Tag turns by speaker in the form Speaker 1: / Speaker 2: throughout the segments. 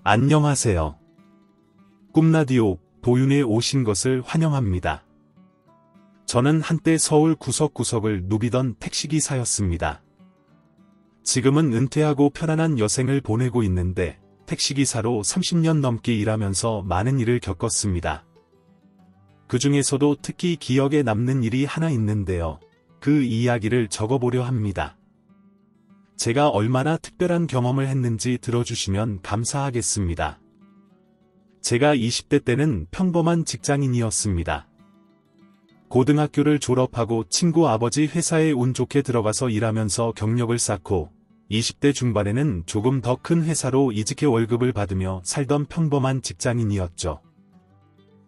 Speaker 1: 안녕하세요. 꿈라디오 도윤에 오신 것을 환영합니다. 저는 한때 서울 구석구석을 누비던 택시기사였습니다. 지금은 은퇴하고 편안한 여생을 보내고 있는데 택시기사로 30년 넘게 일하면서 많은 일을 겪었습니다. 그 중에서도 특히 기억에 남는 일이 하나 있는데요. 그 이야기를 적어보려 합니다. 제가 얼마나 특별한 경험을 했는지 들어주시면 감사하겠습니다. 제가 20대 때는 평범한 직장인이었습니다. 고등학교를 졸업하고 친구 아버지 회사에 운 좋게 들어가서 일하면서 경력을 쌓고 20대 중반에는 조금 더 큰 회사로 이직해 월급을 받으며 살던 평범한 직장인이었죠.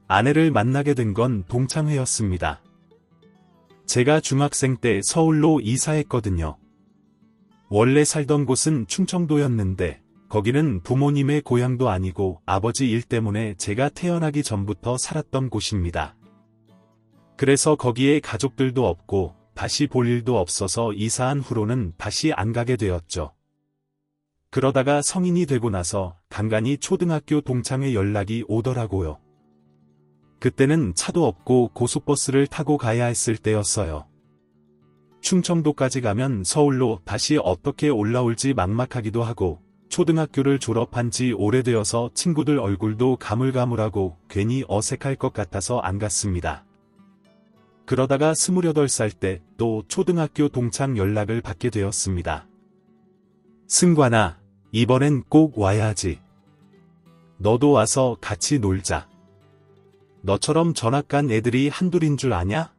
Speaker 1: 아내를 만나게 된 건 동창회였습니다. 제가 중학생 때 서울로 이사했거든요. 원래 살던 곳은 충청도였는데 거기는 부모님의 고향도 아니고 아버지 일 때문에 제가 태어나기 전부터 살았던 곳입니다. 그래서 거기에 가족들도 없고 다시 볼 일도 없어서 이사한 후로는 다시 안 가게 되었죠. 그러다가 성인이 되고 나서 간간히 초등학교 동창회 연락이 오더라고요. 그때는 차도 없고 고속버스를 타고 가야 했을 때였어요. 충청도까지 가면 서울로 다시 어떻게 올라올지 막막하기도 하고 초등학교를 졸업한 지 오래되어서 친구들 얼굴도 가물가물하고 괜히 어색할 것 같아서 안 갔습니다. 그러다가 28살 때 또 초등학교 동창 연락을 받게 되었습니다. 승관아, 이번엔 꼭 와야지. 너도 와서 같이 놀자. 너처럼 전학 간 애들이 한둘인 줄 아냐?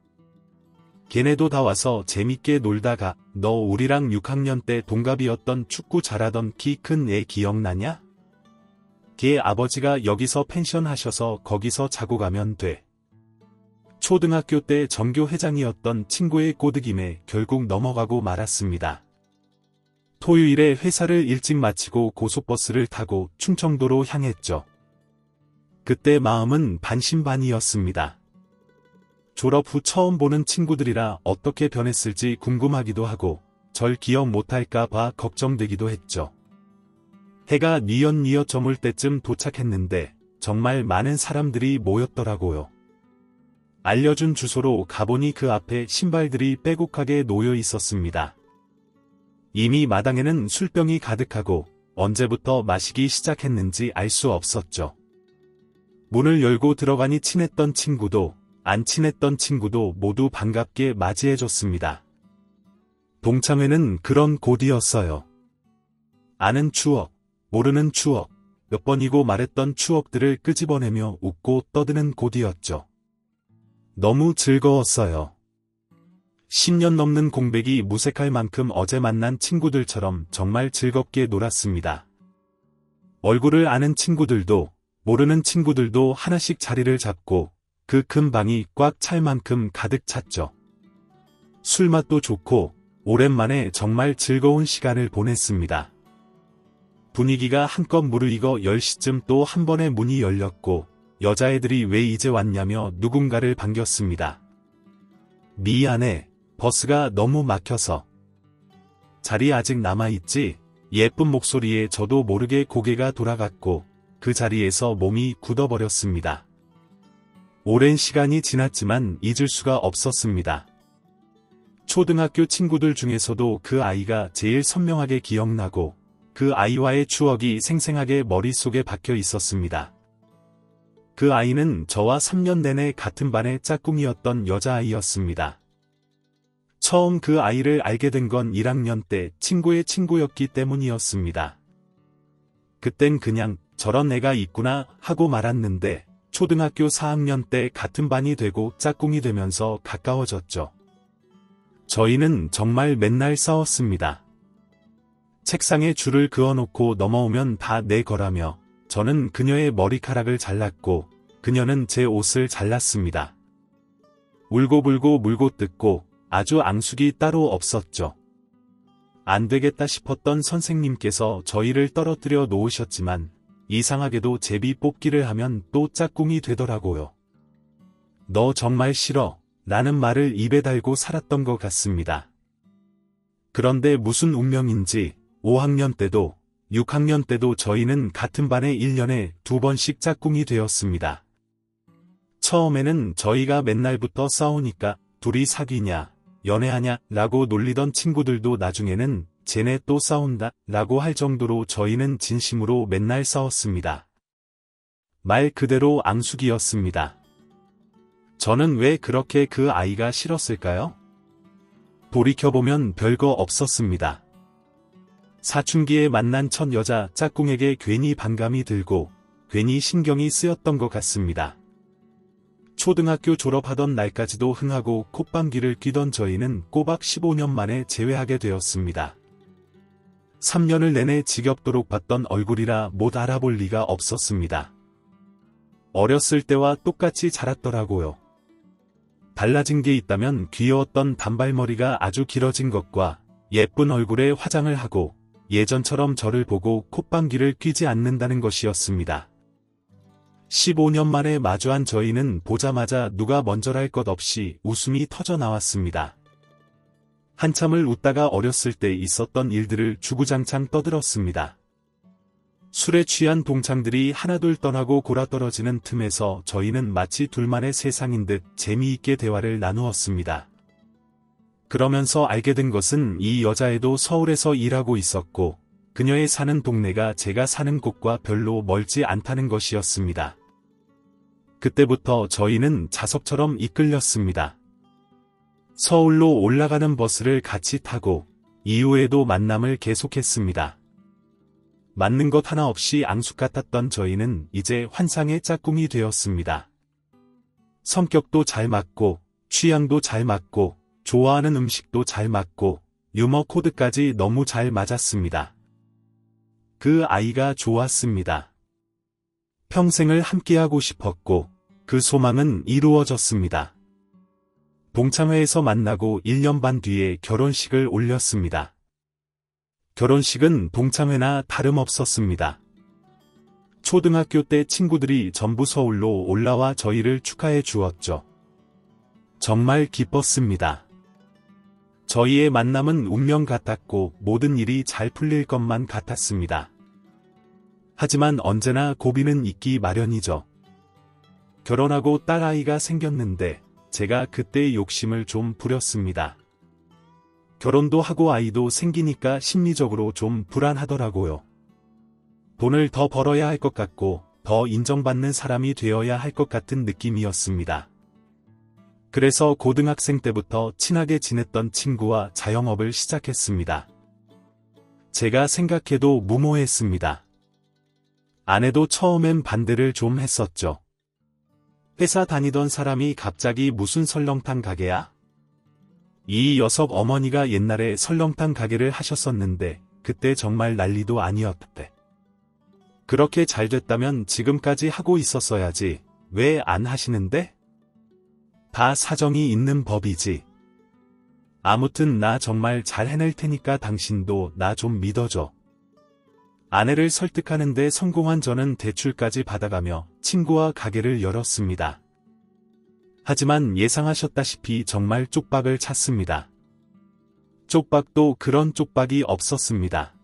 Speaker 1: 걔네도 다 와서 재밌게 놀다가 너 우리랑 6학년 때 동갑이었던 축구 잘하던 키 큰 애 기억나냐? 걔 아버지가 여기서 펜션 하셔서 거기서 자고 가면 돼. 초등학교 때 전교 회장이었던 친구의 꼬드김에 결국 넘어가고 말았습니다. 토요일에 회사를 일찍 마치고 고속버스를 타고 충청도로 향했죠. 그때 마음은 반신반의였습니다. 졸업 후 처음 보는 친구들이라 어떻게 변했을지 궁금하기도 하고 절 기억 못할까 봐 걱정되기도 했죠. 해가 뉘엿뉘엿 저물 때쯤 도착했는데 정말 많은 사람들이 모였더라고요. 알려준 주소로 가보니 그 앞에 신발들이 빼곡하게 놓여 있었습니다. 이미 마당에는 술병이 가득하고 언제부터 마시기 시작했는지 알 수 없었죠. 문을 열고 들어가니 친했던 친구도 안 친했던 친구도 모두 반갑게 맞이해줬습니다. 동창회는 그런 곳이었어요. 아는 추억, 모르는 추억, 몇 번이고 말했던 추억들을 끄집어내며 웃고 떠드는 곳이었죠. 너무 즐거웠어요. 10년 넘는 공백이 무색할 만큼 어제 만난 친구들처럼 정말 즐겁게 놀았습니다. 얼굴을 아는 친구들도 모르는 친구들도 하나씩 자리를 잡고 그 큰 방이 꽉 찰 만큼 가득 찼죠. 술맛도 좋고 오랜만에 정말 즐거운 시간을 보냈습니다. 분위기가 한껏 무르익어 10시쯤 또 한 번의 문이 열렸고 여자애들이 왜 이제 왔냐며 누군가를 반겼습니다. 미안해, 버스가 너무 막혀서. 자리 아직 남아있지? 예쁜 목소리에 저도 모르게 고개가 돌아갔고 그 자리에서 몸이 굳어버렸습니다. 오랜 시간이 지났지만 잊을 수가 없었습니다. 초등학교 친구들 중에서도 그 아이가 제일 선명하게 기억나고 그 아이와의 추억이 생생하게 머릿속에 박혀 있었습니다. 그 아이는 저와 3년 내내 같은 반의 짝꿍이었던 여자아이였습니다. 처음 그 아이를 알게 된 건 1학년 때 친구의 친구였기 때문이었습니다. 그땐 그냥 저런 애가 있구나 하고 말았는데 초등학교 4학년 때 같은 반이 되고 짝꿍이 되면서 가까워졌죠. 저희는 정말 맨날 싸웠습니다. 책상에 줄을 그어놓고 넘어오면 다 내 거라며 저는 그녀의 머리카락을 잘랐고 그녀는 제 옷을 잘랐습니다. 울고불고 물고 뜯고 아주 앙숙이 따로 없었죠. 안 되겠다 싶었던 선생님께서 저희를 떨어뜨려 놓으셨지만 이상하게도 제비 뽑기를 하면 또 짝꿍이 되더라고요. 너 정말 싫어 라는 말을 입에 달고 살았던 것 같습니다. 그런데 무슨 운명인지 5학년 때도 6학년 때도 저희는 같은 반에 1년에 2번씩 짝꿍이 되었습니다. 처음에는 저희가 맨날부터 싸우니까 둘이 사귀냐, 연애하냐 라고 놀리던 친구들도 나중에는 쟤네 또 싸운다 라고 할 정도로 저희는 진심으로 맨날 싸웠습니다. 말 그대로 앙숙이었습니다. 저는 왜 그렇게 그 아이가 싫었을까요? 돌이켜보면 별거 없었습니다. 사춘기에 만난 첫 여자 짝꿍에게 괜히 반감이 들고 괜히 신경이 쓰였던 것 같습니다. 초등학교 졸업하던 날까지도 흥하고 콧방귀를 뀌던 저희는 꼬박 15년 만에 재회하게 되었습니다. 3년을 내내 지겹도록 봤던 얼굴이라 못 알아볼 리가 없었습니다. 어렸을 때와 똑같이 자랐더라고요. 달라진 게 있다면 귀여웠던 단발머리가 아주 길어진 것과 예쁜 얼굴에 화장을 하고 예전처럼 저를 보고 콧방귀를 뀌지 않는다는 것이었습니다. 15년 만에 마주한 저희는 보자마자 누가 먼저랄 것 없이 웃음이 터져 나왔습니다. 한참을 웃다가 어렸을 때 있었던 일들을 주구장창 떠들었습니다. 술에 취한 동창들이 하나둘 떠나고 골아떨어지는 틈에서 저희는 마치 둘만의 세상인 듯 재미있게 대화를 나누었습니다. 그러면서 알게 된 것은 이 여자애도 서울에서 일하고 있었고 그녀의 사는 동네가 제가 사는 곳과 별로 멀지 않다는 것이었습니다. 그때부터 저희는 자석처럼 이끌렸습니다. 서울로 올라가는 버스를 같이 타고 이후에도 만남을 계속했습니다. 맞는 것 하나 없이 앙숙 같았던 저희는 이제 환상의 짝꿍이 되었습니다. 성격도 잘 맞고 취향도 잘 맞고 좋아하는 음식도 잘 맞고 유머 코드까지 너무 잘 맞았습니다. 그 아이가 좋았습니다. 평생을 함께하고 싶었고 그 소망은 이루어졌습니다. 동창회에서 만나고 1년 반 뒤에 결혼식을 올렸습니다. 결혼식은 동창회나 다름없었습니다. 초등학교 때 친구들이 전부 서울로 올라와 저희를 축하해 주었죠. 정말 기뻤습니다. 저희의 만남은 운명 같았고 모든 일이 잘 풀릴 것만 같았습니다. 하지만 언제나 고비는 있기 마련이죠. 결혼하고 딸아이가 생겼는데 제가 그때 욕심을 좀 부렸습니다. 결혼도 하고 아이도 생기니까 심리적으로 좀 불안하더라고요. 돈을 더 벌어야 할 것 같고 더 인정받는 사람이 되어야 할 것 같은 느낌이었습니다. 그래서 고등학생 때부터 친하게 지냈던 친구와 자영업을 시작했습니다. 제가 생각해도 무모했습니다. 아내도 처음엔 반대를 좀 했었죠. 회사 다니던 사람이 갑자기 무슨 설렁탕 가게야? 이 녀석 어머니가 옛날에 설렁탕 가게를 하셨었는데 그때 정말 난리도 아니었대. 그렇게 잘 됐다면 지금까지 하고 있었어야지. 왜 안 하시는데? 다 사정이 있는 법이지. 아무튼 나 정말 잘 해낼 테니까 당신도 나 좀 믿어줘. 아내를 설득하는데 성공한 저는 대출까지 받아가며 친구와 가게를 열었습니다. 하지만 예상하셨다시피 정말 쪽박을 찼습니다. 쪽박도 그런 쪽박이 없었습니다.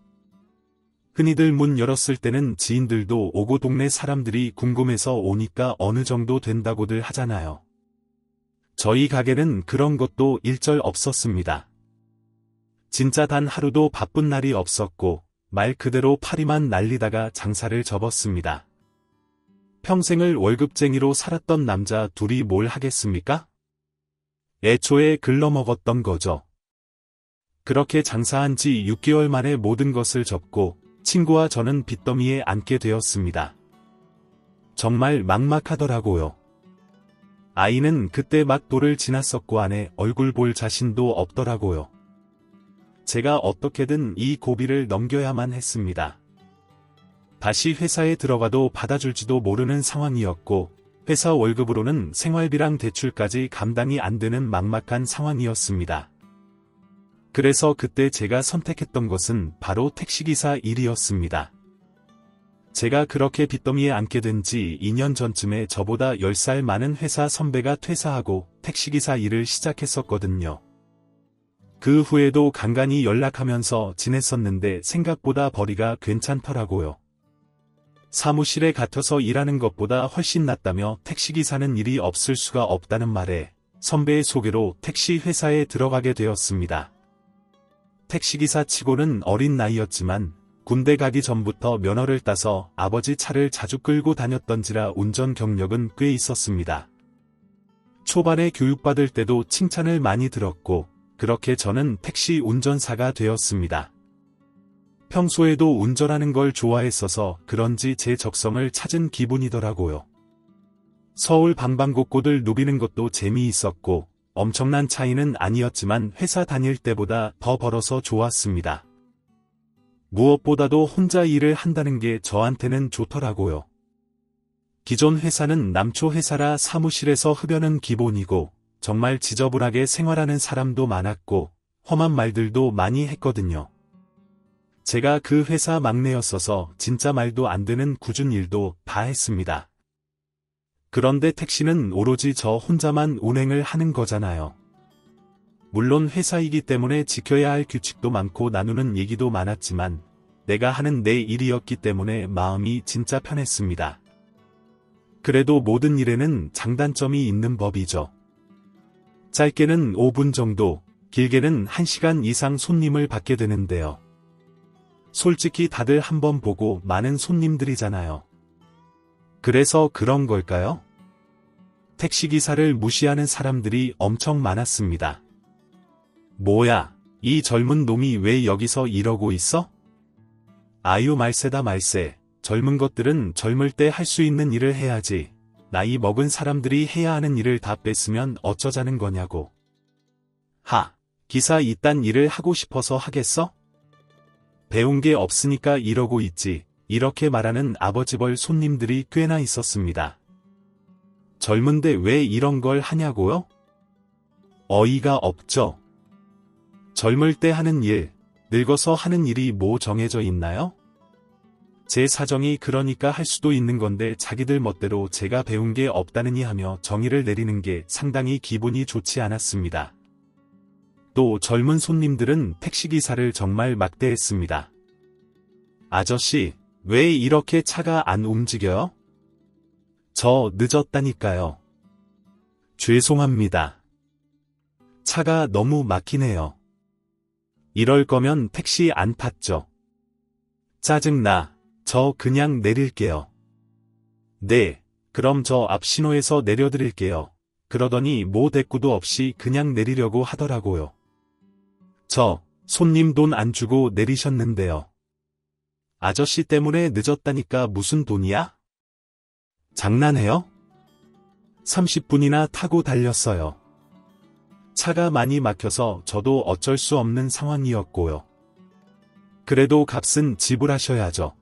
Speaker 1: 흔히들 문 열었을 때는 지인들도 오고 동네 사람들이 궁금해서 오니까 어느 정도 된다고들 하잖아요. 저희 가게는 그런 것도 일절 없었습니다. 진짜 단 하루도 바쁜 날이 없었고 말 그대로 파리만 날리다가 장사를 접었습니다. 평생을 월급쟁이로 살았던 남자 둘이 뭘 하겠습니까? 애초에 글러먹었던 거죠. 그렇게 장사한 지 6개월 만에 모든 것을 접고 친구와 저는 빚더미에 앉게 되었습니다. 정말 막막하더라고요. 아이는 그때 막 돌을 지났었고 안에 얼굴 볼 자신도 없더라고요. 제가 어떻게든 이 고비를 넘겨야만 했습니다. 다시 회사에 들어가도 받아줄지도 모르는 상황이었고 회사 월급으로는 생활비랑 대출까지 감당이 안 되는 막막한 상황이었습니다. 그래서 그때 제가 선택했던 것은 바로 택시기사 일이었습니다. 제가 그렇게 빚더미에 앉게 된 지 2년 전쯤에 저보다 10살 많은 회사 선배가 퇴사하고 택시기사 일을 시작했었거든요. 그 후에도 간간히 연락하면서 지냈었는데 생각보다 벌이가 괜찮더라고요. 사무실에 갇혀서 일하는 것보다 훨씬 낫다며 택시기사는 일이 없을 수가 없다는 말에 선배의 소개로 택시 회사에 들어가게 되었습니다. 택시기사 치고는 어린 나이였지만 군대 가기 전부터 면허를 따서 아버지 차를 자주 끌고 다녔던지라 운전 경력은 꽤 있었습니다. 초반에 교육받을 때도 칭찬을 많이 들었고 그렇게 저는 택시 운전사가 되었습니다. 평소에도 운전하는 걸 좋아했어서 그런지 제 적성을 찾은 기분이더라고요. 서울 방방곡곡을 누비는 것도 재미있었고 엄청난 차이는 아니었지만 회사 다닐 때보다 더 벌어서 좋았습니다. 무엇보다도 혼자 일을 한다는 게 저한테는 좋더라고요. 기존 회사는 남초 회사라 사무실에서 흡연은 기본이고 정말 지저분하게 생활하는 사람도 많았고 험한 말들도 많이 했거든요. 제가 그 회사 막내였어서 진짜 말도 안 되는 굳은 일도 다 했습니다. 그런데 택시는 오로지 저 혼자만 운행을 하는 거잖아요. 물론 회사이기 때문에 지켜야 할 규칙도 많고 나누는 얘기도 많았지만 내가 하는 내 일이었기 때문에 마음이 진짜 편했습니다. 그래도 모든 일에는 장단점이 있는 법이죠. 짧게는 5분 정도, 길게는 1시간 이상 손님을 받게 되는데요. 솔직히 다들 한번 보고 많은 손님들이잖아요. 그래서 그런 걸까요? 택시기사를 무시하는 사람들이 엄청 많았습니다. 뭐야, 이 젊은 놈이 왜 여기서 이러고 있어? 아유 말세다 말세. 젊은 것들은 젊을 때 할 수 있는 일을 해야지. 나이 먹은 사람들이 해야 하는 일을 다 뺐으면 어쩌자는 거냐고. 기사 이딴 일을 하고 싶어서 하겠어? 배운 게 없으니까 이러고 있지. 이렇게 말하는 아버지벌 손님들이 꽤나 있었습니다. 젊은데 왜 이런 걸 하냐고요? 어이가 없죠. 젊을 때 하는 일, 늙어서 하는 일이 뭐 정해져 있나요? 제 사정이 그러니까 할 수도 있는 건데 자기들 멋대로 제가 배운 게 없다느니 하며 정의를 내리는 게 상당히 기분이 좋지 않았습니다. 또 젊은 손님들은 택시기사를 정말 막대했습니다. 아저씨, 왜 이렇게 차가 안 움직여요? 저 늦었다니까요. 죄송합니다. 차가 너무 막히네요. 이럴 거면 택시 안 탔죠. 짜증나. 저 그냥 내릴게요. 네, 그럼 저 앞 신호에서 내려드릴게요. 그러더니 뭐 대꾸도 없이 그냥 내리려고 하더라고요. 저, 손님 돈 안 주고 내리셨는데요. 아저씨 때문에 늦었다니까 무슨 돈이야? 장난해요? 30분이나 타고 달렸어요. 차가 많이 막혀서 저도 어쩔 수 없는 상황이었고요. 그래도 값은 지불하셔야죠.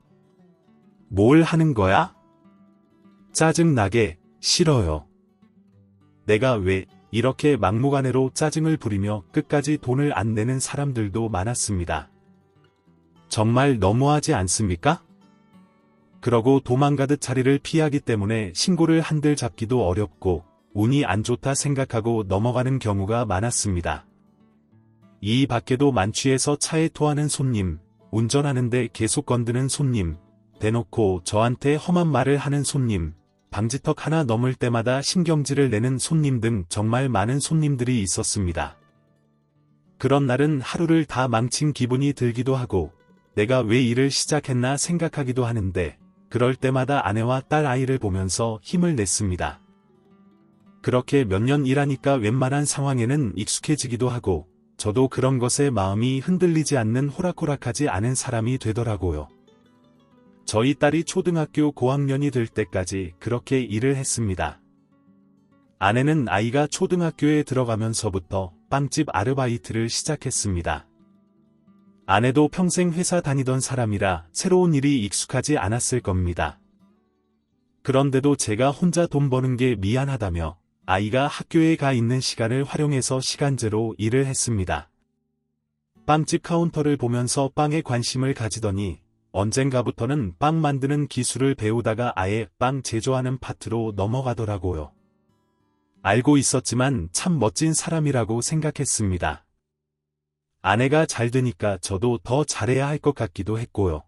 Speaker 1: 뭘 하는 거야? 짜증나게, 싫어요. 내가 왜 이렇게 막무가내로 짜증을 부리며 끝까지 돈을 안 내는 사람들도 많았습니다. 정말 너무하지 않습니까? 그러고 도망가듯 자리를 피하기 때문에 신고를 한들 잡기도 어렵고 운이 안 좋다 생각하고 넘어가는 경우가 많았습니다. 이 밖에도 만취해서 차에 토하는 손님, 운전하는데 계속 건드는 손님, 대놓고 저한테 험한 말을 하는 손님, 방지턱 하나 넘을 때마다 신경질을 내는 손님 등 정말 많은 손님들이 있었습니다. 그런 날은 하루를 다 망친 기분이 들기도 하고 내가 왜 일을 시작했나 생각하기도 하는데 그럴 때마다 아내와 딸 아이를 보면서 힘을 냈습니다. 그렇게 몇 년 일하니까 웬만한 상황에는 익숙해지기도 하고 저도 그런 것에 마음이 흔들리지 않는 호락호락하지 않은 사람이 되더라고요. 저희 딸이 초등학교 고학년이 될 때까지 그렇게 일을 했습니다. 아내는 아이가 초등학교에 들어가면서부터 빵집 아르바이트를 시작했습니다. 아내도 평생 회사 다니던 사람이라 새로운 일이 익숙하지 않았을 겁니다. 그런데도 제가 혼자 돈 버는 게 미안하다며 아이가 학교에 가 있는 시간을 활용해서 시간제로 일을 했습니다. 빵집 카운터를 보면서 빵에 관심을 가지더니 언젠가부터는 빵 만드는 기술을 배우다가 아예 빵 제조하는 파트로 넘어가더라고요. 알고 있었지만 참 멋진 사람이라고 생각했습니다. 아내가 잘 되니까 저도 더 잘해야 할 것 같기도 했고요.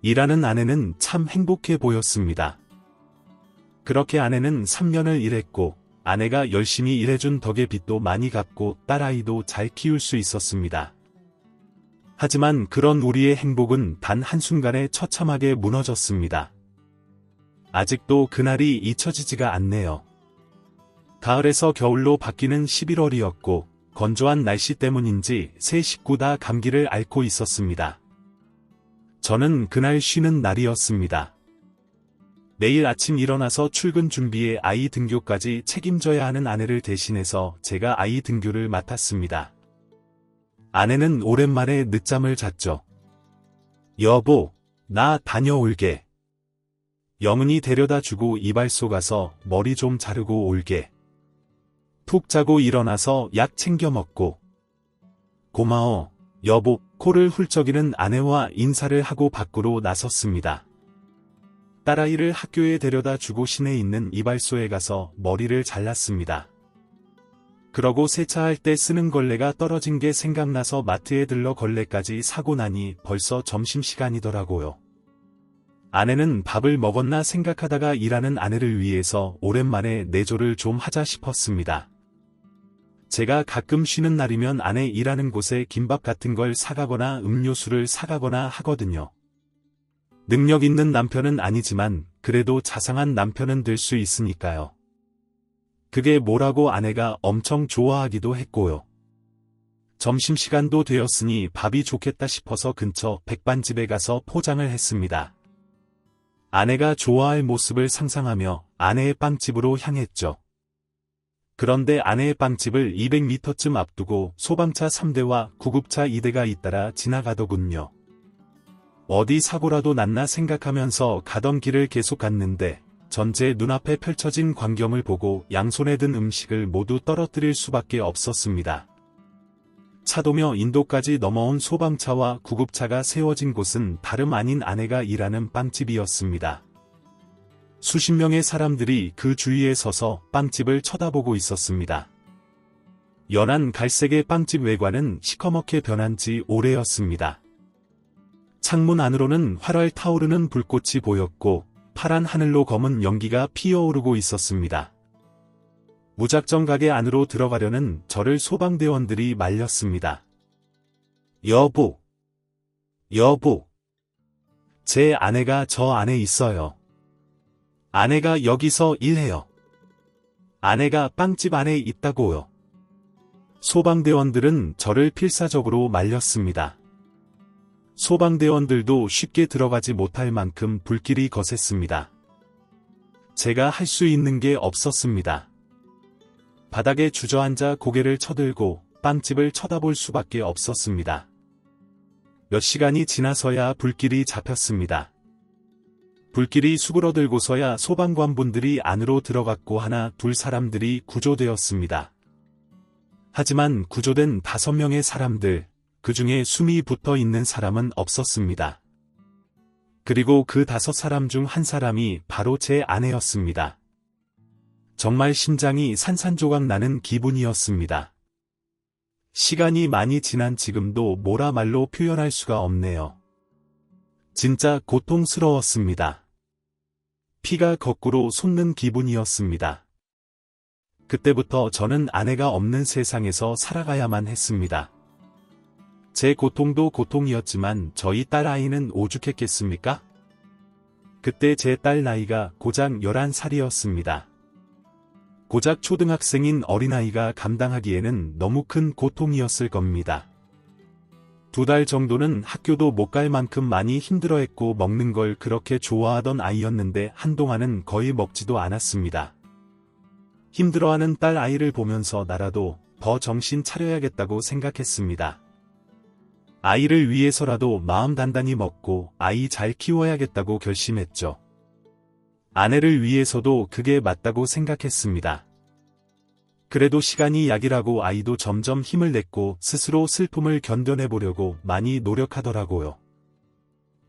Speaker 1: 일하는 아내는 참 행복해 보였습니다. 그렇게 아내는 3년을 일했고 아내가 열심히 일해준 덕에 빚도 많이 갚고 딸아이도 잘 키울 수 있었습니다. 하지만 그런 우리의 행복은 단 한순간에 처참하게 무너졌습니다. 아직도 그날이 잊혀지지가 않네요. 가을에서 겨울로 바뀌는 11월이었고 건조한 날씨 때문인지 세 식구 다 감기를 앓고 있었습니다. 저는 그날 쉬는 날이었습니다. 매일 아침 일어나서 출근 준비에 아이 등교까지 책임져야 하는 아내를 대신해서 제가 아이 등교를 맡았습니다. 아내는 오랜만에 늦잠을 잤죠. 여보, 나 다녀올게. 영은이 데려다 주고 이발소 가서 머리 좀 자르고 올게. 푹 자고 일어나서 약 챙겨 먹고. 고마워, 여보. 코를 훌쩍이는 아내와 인사를 하고 밖으로 나섰습니다. 딸아이를 학교에 데려다 주고 시내에 있는 이발소에 가서 머리를 잘랐습니다. 그러고 세차할 때 쓰는 걸레가 떨어진 게 생각나서 마트에 들러 걸레까지 사고 나니 벌써 점심시간이더라고요. 아내는 밥을 먹었나 생각하다가 일하는 아내를 위해서 오랜만에 내조를 좀 하자 싶었습니다. 제가 가끔 쉬는 날이면 아내 일하는 곳에 김밥 같은 걸 사가거나 음료수를 사가거나 하거든요. 능력 있는 남편은 아니지만 그래도 자상한 남편은 될 수 있으니까요. 그게 뭐라고 아내가 엄청 좋아하기도 했고요. 점심시간도 되었으니 밥이 좋겠다 싶어서 근처 백반집에 가서 포장을 했습니다. 아내가 좋아할 모습을 상상하며 아내의 빵집으로 향했죠. 그런데 아내의 빵집을 200m쯤 앞두고 소방차 3대와 구급차 2대가 잇따라 지나가더군요. 어디 사고라도 났나 생각하면서 가던 길을 계속 갔는데 전제 눈앞에 펼쳐진 광경을 보고 양손에 든 음식을 모두 떨어뜨릴 수밖에 없었습니다. 차도며 인도까지 넘어온 소방차와 구급차가 세워진 곳은 다름 아닌 아내가 일하는 빵집이었습니다. 수십 명의 사람들이 그 주위에 서서 빵집을 쳐다보고 있었습니다. 연한 갈색의 빵집 외관은 시커멓게 변한 지 오래였습니다. 창문 안으로는 활활 타오르는 불꽃이 보였고 파란 하늘로 검은 연기가 피어오르고 있었습니다. 무작정 가게 안으로 들어가려는 저를 소방대원들이 말렸습니다. 여보, 여보, 제 아내가 저 안에 있어요. 아내가 여기서 일해요. 아내가 빵집 안에 있다고요. 소방대원들은 저를 필사적으로 말렸습니다. 소방대원들도 쉽게 들어가지 못할 만큼 불길이 거셌습니다. 제가 할 수 있는 게 없었습니다. 바닥에 주저앉아 고개를 쳐들고 빵집을 쳐다볼 수밖에 없었습니다. 몇 시간이 지나서야 불길이 잡혔습니다. 불길이 수그러들고서야 소방관분들이 안으로 들어갔고 하나 둘 사람들이 구조되었습니다. 하지만 구조된 5명의 사람들, 그 중에 숨이 붙어 있는 사람은 없었습니다. 그리고 그 5사람 중 한 사람이 바로 제 아내였습니다. 정말 심장이 산산조각 나는 기분이었습니다. 시간이 많이 지난 지금도 뭐라 말로 표현할 수가 없네요. 진짜 고통스러웠습니다. 피가 거꾸로 솟는 기분이었습니다. 그때부터 저는 아내가 없는 세상에서 살아가야만 했습니다. 제 고통도 고통이었지만 저희 딸아이는 오죽했겠습니까? 그때 제 딸 나이가 고작 11살이었습니다. 고작 초등학생인 어린아이가 감당하기에는 너무 큰 고통이었을 겁니다. 2달 정도는 학교도 못 갈 만큼 많이 힘들어했고 먹는 걸 그렇게 좋아하던 아이였는데 한동안은 거의 먹지도 않았습니다. 힘들어하는 딸 아이를 보면서 나라도 더 정신 차려야겠다고 생각했습니다. 아이를 위해서라도 마음 단단히 먹고 아이 잘 키워야겠다고 결심했죠. 아내를 위해서도 그게 맞다고 생각했습니다. 그래도 시간이 약이라고 아이도 점점 힘을 냈고 스스로 슬픔을 견뎌내보려고 많이 노력하더라고요.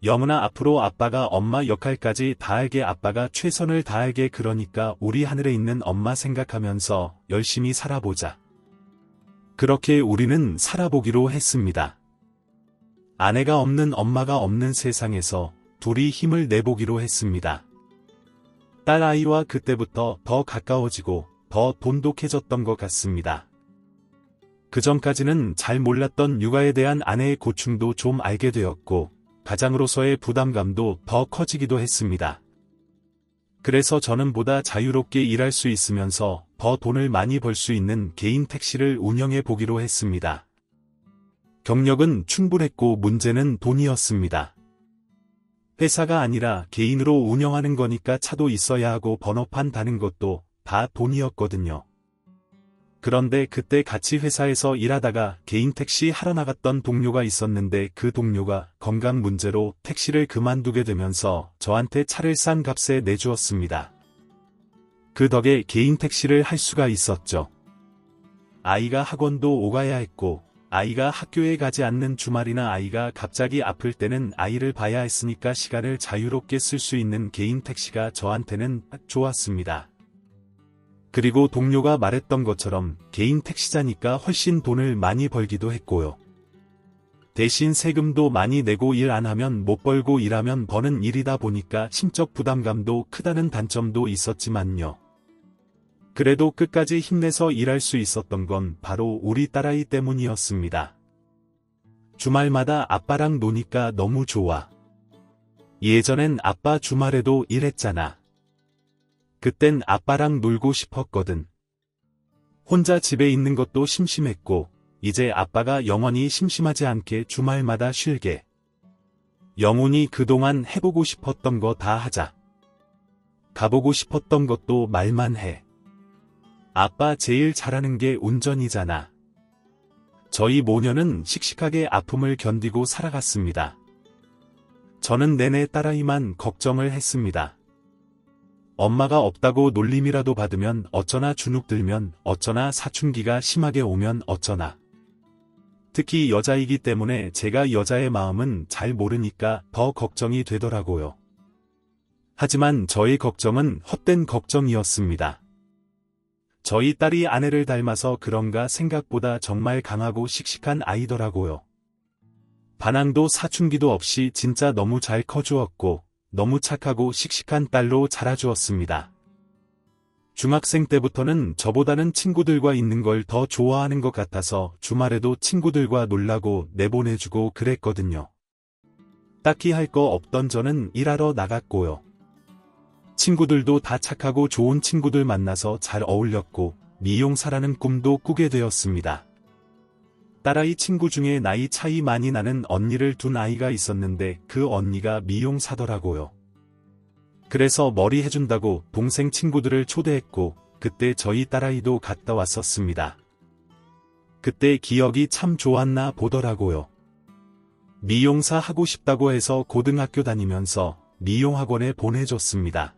Speaker 1: 영은아, 앞으로 아빠가 엄마 역할까지 다하게, 아빠가 최선을 다하게, 그러니까 우리 하늘에 있는 엄마 생각하면서 열심히 살아보자. 그렇게 우리는 살아보기로 했습니다. 아내가 없는 엄마가 없는 세상에서 둘이 힘을 내보기로 했습니다. 딸아이와 그때부터 더 가까워지고 더 돈독해졌던 것 같습니다. 그전까지는 잘 몰랐던 육아에 대한 아내의 고충도 좀 알게 되었고, 가장으로서의 부담감도 더 커지기도 했습니다. 그래서 저는 보다 자유롭게 일할 수 있으면서 더 돈을 많이 벌 수 있는 개인 택시를 운영해 보기로 했습니다. 경력은 충분했고 문제는 돈이었습니다. 회사가 아니라 개인으로 운영하는 거니까 차도 있어야 하고 번호판 다는 것도 다 돈이었거든요. 그런데 그때 같이 회사에서 일하다가 개인 택시 하러 나갔던 동료가 있었는데 그 동료가 건강 문제로 택시를 그만두게 되면서 저한테 차를 싼 값에 내주었습니다. 그 덕에 개인 택시를 할 수가 있었죠. 아이가 학원도 오가야 했고, 아이가 학교에 가지 않는 주말이나 아이가 갑자기 아플 때는 아이를 봐야 했으니까 시간을 자유롭게 쓸 수 있는 개인 택시가 저한테는 딱 좋았습니다. 그리고 동료가 말했던 것처럼 개인 택시자니까 훨씬 돈을 많이 벌기도 했고요. 대신 세금도 많이 내고 일 안 하면 못 벌고 일하면 버는 일이다 보니까 심적 부담감도 크다는 단점도 있었지만요. 그래도 끝까지 힘내서 일할 수 있었던 건 바로 우리 딸아이 때문이었습니다. 주말마다 아빠랑 노니까 너무 좋아. 예전엔 아빠 주말에도 일했잖아. 그땐 아빠랑 놀고 싶었거든. 혼자 집에 있는 것도 심심했고, 이제 아빠가 영원히 심심하지 않게 주말마다 쉴게. 영훈이 그동안 해보고 싶었던 거 다 하자. 가보고 싶었던 것도 말만 해. 아빠 제일 잘하는 게 운전이잖아. 저희 모녀는 씩씩하게 아픔을 견디고 살아갔습니다. 저는 내내 딸아이만 걱정을 했습니다. 엄마가 없다고 놀림이라도 받으면 어쩌나 주눅 들면 어쩌나 사춘기가 심하게 오면 어쩌나. 특히 여자이기 때문에 제가 여자의 마음은 잘 모르니까 더 걱정이 되더라고요. 하지만 저의 걱정은 헛된 걱정이었습니다. 저희 딸이 아내를 닮아서 그런가 생각보다 정말 강하고 씩씩한 아이더라고요. 반항도 사춘기도 없이 진짜 너무 잘 커주었고, 너무 착하고 씩씩한 딸로 자라주었습니다. 중학생 때부터는 저보다는 친구들과 있는 걸 더 좋아하는 것 같아서 주말에도 친구들과 놀라고 내보내주고 그랬거든요. 딱히 할 거 없던 저는 일하러 나갔고요. 친구들도 다 착하고 좋은 친구들 만나서 잘 어울렸고 미용사라는 꿈도 꾸게 되었습니다. 딸아이 친구 중에 나이 차이 많이 나는 언니를 둔 아이가 있었는데 그 언니가 미용사더라고요. 그래서 머리 해준다고 동생 친구들을 초대했고 그때 저희 딸아이도 갔다 왔었습니다. 그때 기억이 참 좋았나 보더라고요. 미용사 하고 싶다고 해서 고등학교 다니면서 미용학원에 보내줬습니다.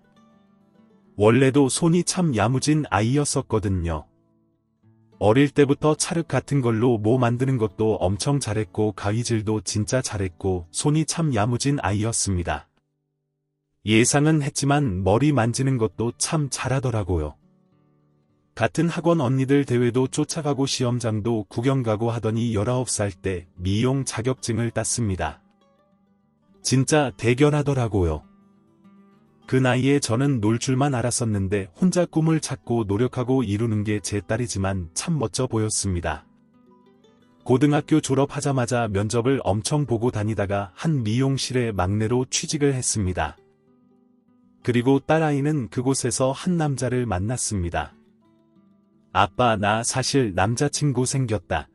Speaker 1: 원래도 손이 참 야무진 아이였었거든요. 어릴 때부터 찰흙 같은 걸로 뭐 만드는 것도 엄청 잘했고 가위질도 진짜 잘했고 손이 참 야무진 아이였습니다. 예상은 했지만 머리 만지는 것도 참 잘하더라고요. 같은 학원 언니들 대회도 쫓아가고 시험장도 구경 가고 하더니 19살 때 미용 자격증을 땄습니다. 진짜 대견하더라고요. 그 나이에 저는 놀 줄만 알았었는데 혼자 꿈을 찾고 노력하고 이루는 게 제 딸이지만 참 멋져 보였습니다. 고등학교 졸업하자마자 면접을 엄청 보고 다니다가 한 미용실에 막내로 취직을 했습니다. 그리고 딸아이는 그곳에서 한 남자를 만났습니다. 아빠, 나 사실 남자친구 생겼다.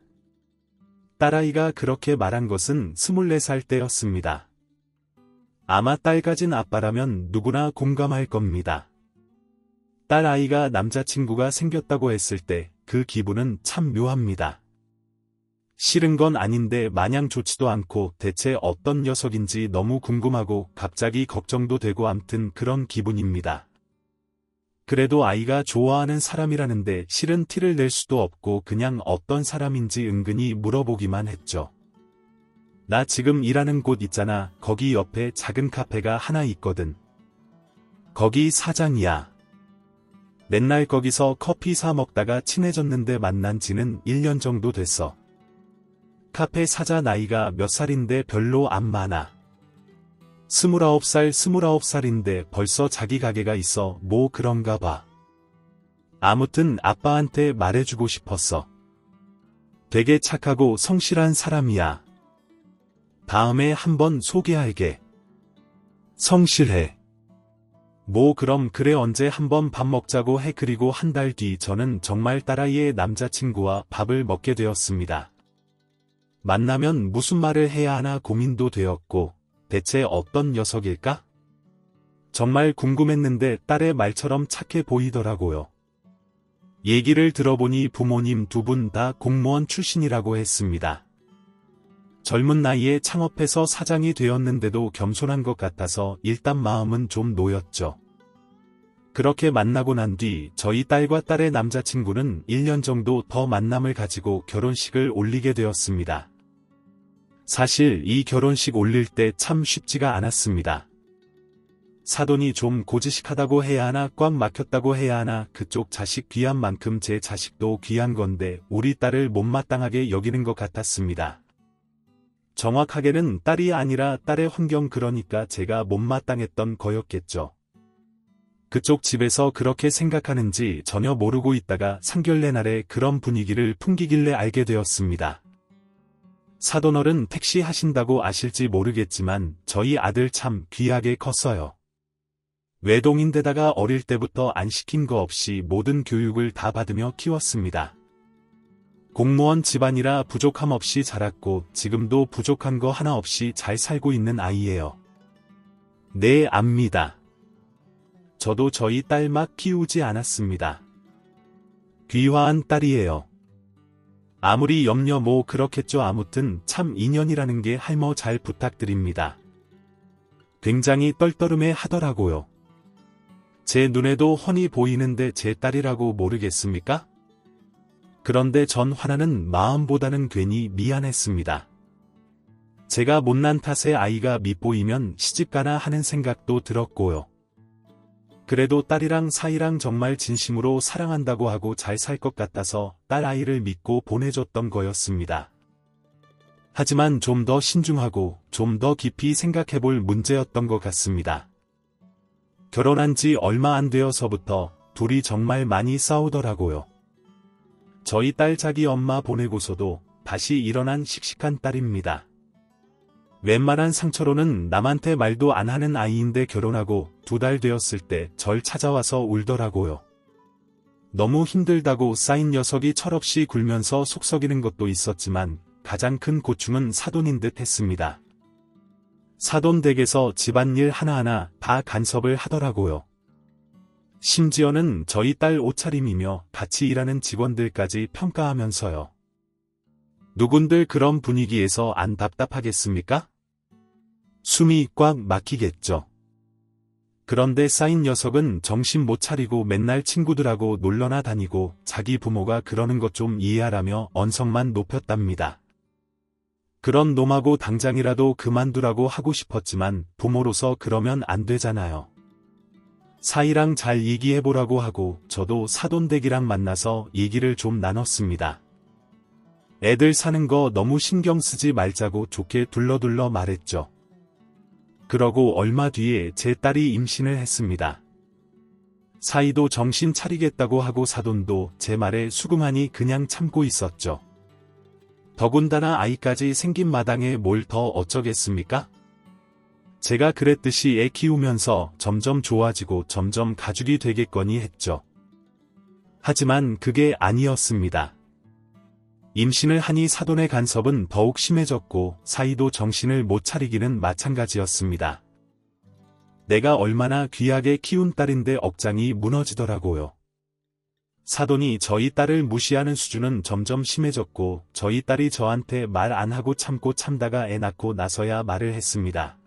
Speaker 1: 딸아이가 그렇게 말한 것은 24살 때였습니다. 아마 딸 가진 아빠라면 누구나 공감할 겁니다. 딸아이가 남자친구가 생겼다고 했을 때 그 기분은 참 묘합니다. 싫은 건 아닌데 마냥 좋지도 않고 대체 어떤 녀석인지 너무 궁금하고 갑자기 걱정도 되고 암튼 그런 기분입니다. 그래도 아이가 좋아하는 사람이라는데 싫은 티를 낼 수도 없고 그냥 어떤 사람인지 은근히 물어보기만 했죠. 나 지금 일하는 곳 있잖아. 거기 옆에 작은 카페가 하나 있거든. 거기 사장이야. 맨날 거기서 커피 사 먹다가 친해졌는데 만난 지는 1년 정도 됐어. 카페 사자 나이가 몇 살인데 별로 안 많아. 29살인데 벌써 자기 가게가 있어 뭐 그런가 봐. 아무튼 아빠한테 말해주고 싶었어. 되게 착하고 성실한 사람이야. 다음에 한번 소개할게. 성실해. 뭐 그럼 그래 언제 한번 밥 먹자고 해. 그리고 한 달 뒤 저는 정말 딸아이의 남자친구와 밥을 먹게 되었습니다. 만나면 무슨 말을 해야 하나 고민도 되었고 대체 어떤 녀석일까? 정말 궁금했는데 딸의 말처럼 착해 보이더라고요. 얘기를 들어보니 부모님 두 분 다 공무원 출신이라고 했습니다. 젊은 나이에 창업해서 사장이 되었는데도 겸손한 것 같아서 일단 마음은 좀 놓였죠. 그렇게 만나고 난 뒤 저희 딸과 딸의 남자친구는 1년 정도 더 만남을 가지고 결혼식을 올리게 되었습니다. 사실 이 결혼식 올릴 때 참 쉽지가 않았습니다. 사돈이 좀 고지식하다고 해야 하나 꽉 막혔다고 해야 하나 그쪽 자식 귀한 만큼 제 자식도 귀한 건데 우리 딸을 못마땅하게 여기는 것 같았습니다. 정확하게는 딸이 아니라 딸의 환경 그러니까 제가 못마땅했던 거였겠죠. 그쪽 집에서 그렇게 생각하는지 전혀 모르고 있다가 상견례 날에 그런 분위기를 풍기길래 알게 되었습니다. 사돈어른 택시 하신다고 아실지 모르겠지만 저희 아들 참 귀하게 컸어요. 외동인데다가 어릴 때부터 안 시킨 거 없이 모든 교육을 다 받으며 키웠습니다. 공무원 집안이라 부족함 없이 자랐고 지금도 부족한 거 하나 없이 잘 살고 있는 아이예요. 네, 압니다. 저도 저희 딸 막 키우지 않았습니다. 귀화한 딸이에요. 아무리 염려 뭐 그렇겠죠. 아무튼 참 인연이라는 게 할머 잘 부탁드립니다. 굉장히 떨떠름해 하더라고요. 제 눈에도 훤히 보이는데 제 딸이라고 모르겠습니까? 그런데 전 화나는 마음보다는 괜히 미안했습니다. 제가 못난 탓에 아이가 밉보이면 시집가나 하는 생각도 들었고요. 그래도 딸이랑 사이랑 정말 진심으로 사랑한다고 하고 잘 살 것 같아서 딸 아이를 믿고 보내줬던 거였습니다. 하지만 좀 더 신중하고 좀 더 깊이 생각해볼 문제였던 것 같습니다. 결혼한 지 얼마 안 되어서부터 둘이 정말 많이 싸우더라고요. 저희 딸 자기 엄마 보내고서도 다시 일어난 씩씩한 딸입니다. 웬만한 상처로는 남한테 말도 안 하는 아이인데 결혼하고 2달 되었을 때 절 찾아와서 울더라고요. 너무 힘들다고 쌓인 녀석이 철없이 굴면서 속썩이는 것도 있었지만 가장 큰 고충은 사돈인 듯 했습니다. 사돈 댁에서 집안일 하나하나 다 간섭을 하더라고요. 심지어는 저희 딸 옷차림이며 같이 일하는 직원들까지 평가하면서요. 누군들 그런 분위기에서 안 답답하겠습니까? 숨이 꽉 막히겠죠. 그런데 쌓인 녀석은 정신 못 차리고 맨날 친구들하고 놀러나 다니고 자기 부모가 그러는 것 좀 이해하라며 언성만 높였답니다. 그런 놈하고 당장이라도 그만두라고 하고 싶었지만 부모로서 그러면 안 되잖아요. 사이랑 잘 얘기해보라고 하고 저도 사돈댁이랑 만나서 얘기를 좀 나눴습니다. 애들 사는 거 너무 신경 쓰지 말자고 좋게 둘러둘러 말했죠. 그러고 얼마 뒤에 제 딸이 임신을 했습니다. 사이도 정신 차리겠다고 하고 사돈도 제 말에 수긍하니 그냥 참고 있었죠. 더군다나 아이까지 생긴 마당에 뭘 더 어쩌겠습니까? 제가 그랬듯이 애 키우면서 점점 좋아지고 점점 가족이 되겠거니 했죠. 하지만 그게 아니었습니다. 임신을 하니 사돈의 간섭은 더욱 심해졌고 사이도 정신을 못 차리기는 마찬가지였습니다. 내가 얼마나 귀하게 키운 딸인데 억장이 무너지더라고요. 사돈이 저희 딸을 무시하는 수준은 점점 심해졌고 저희 딸이 저한테 말 안 하고 참고 참다가 애 낳고 나서야 말을 했습니다.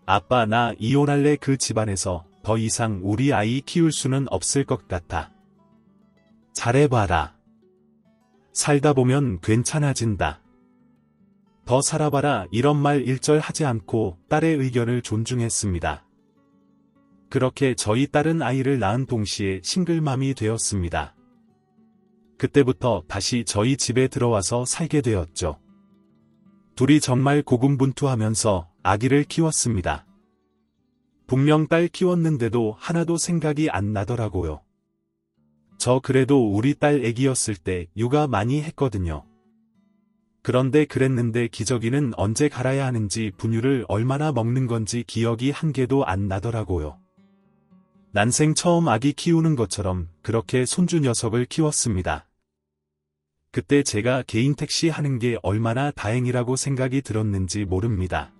Speaker 1: 아빠 나 이혼할래. 그 집안에서 더 이상 우리 아이 키울 수는 없을 것 같아. 잘해봐라. 살다 보면 괜찮아진다. 더 살아봐라. 이런 말 일절 하지 않고 딸의 의견을 존중했습니다. 그렇게 저희 딸은 아이를 낳은 동시에 싱글맘이 되었습니다. 그때부터 다시 저희 집에 들어와서 살게 되었죠. 둘이 정말 고군분투하면서 아기를 키웠습니다. 분명 딸 키웠는데도 하나도 생각이 안 나더라고요. 저 그래도 우리 딸 애기였을 때 육아 많이 했거든요. 그런데 그랬는데 기저귀는 언제 갈아야 하는지 분유를 얼마나 먹는 건지 기억이 한 개도 안 나더라고요. 난생 처음 아기 키우는 것처럼 그렇게 손주 녀석을 키웠습니다. 그때 제가 개인 택시 하는 게 얼마나 다행이라고 생각이 들었는지 모릅니다.